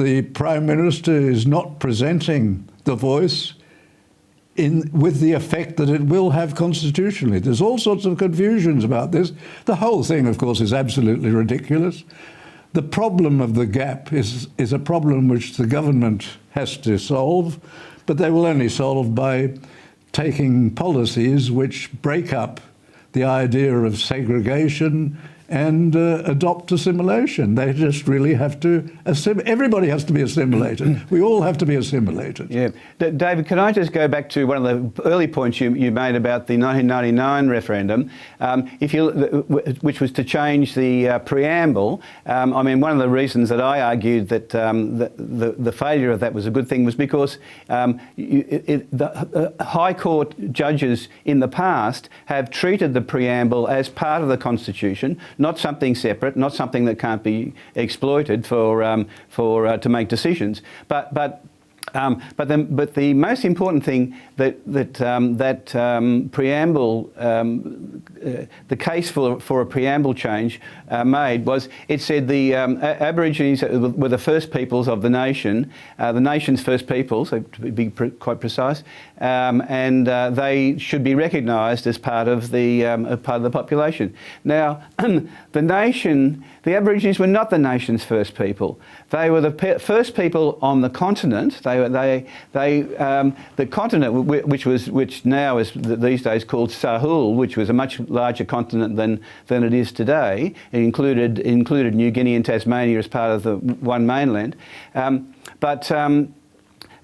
the Prime Minister is not presenting the voice with the effect that it will have constitutionally. There's all sorts of confusions about this. The whole thing, of course, is absolutely ridiculous. The problem of the gap is a problem which the government has to solve, but they will only solve by taking policies which break up the idea of segregation and adopt assimilation. They just really have to everybody has to be assimilated. We all have to be assimilated. Yeah. David, can I just go back to one of the early points you made about the 1999 referendum, which was to change the preamble. I mean, one of the reasons that I argued that the failure of that was a good thing was because the High Court judges in the past have treated the preamble as part of the Constitution, not something separate, not something that can't be exploited to make decisions. But the most important thing that preamble, the case for a preamble change made was it said the Aborigines were the first peoples of the nation, the nation's first peoples, so to be quite precise, and they should be recognised as part of the population. Now, the Aborigines were not the nation's first people. They were the first people on the continent. The continent, which now is these days called Sahul, which was a much larger continent than it is today. It included New Guinea and Tasmania as part of the one mainland.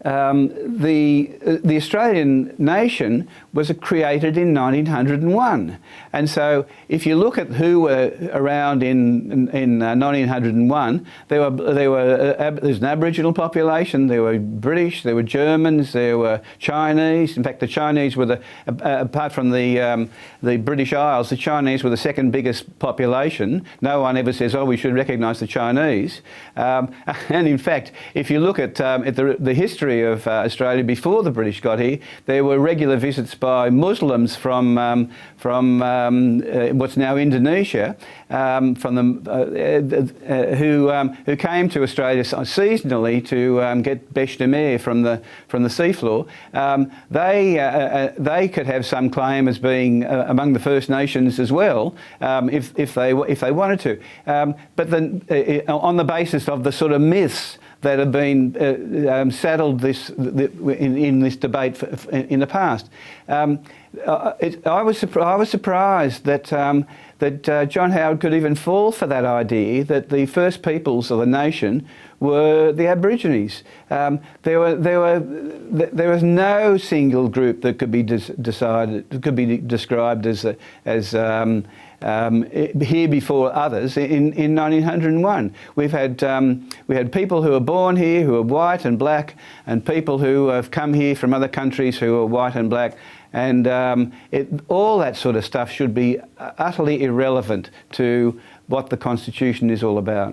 The Australian nation was created in 1901, and so if you look at who were around in 1901, there's an Aboriginal population, there were British, there were Germans, there were Chinese. In fact, the Chinese were apart from the British Isles, the Chinese were the second biggest population. No one ever says, "Oh, we should recognise the Chinese," and in fact, if you look at the history of Australia before the British got here, there were regular visits by Muslims from what's now Indonesia, who came to Australia seasonally to get beche de mer from the seafloor. They could have some claim as being among the First Nations as well, if they wanted to, but then on the basis of the sort of myths that have been saddled in this debate in the past. I was surprised that John Howard could even fall for that idea that the first peoples of the nation were the Aborigines. There was no single group that could be described as here before others in 1901. We had people who were born here who are white and black, and people who have come here from other countries who are white and black, and all that sort of stuff should be utterly irrelevant to what the Constitution is all about.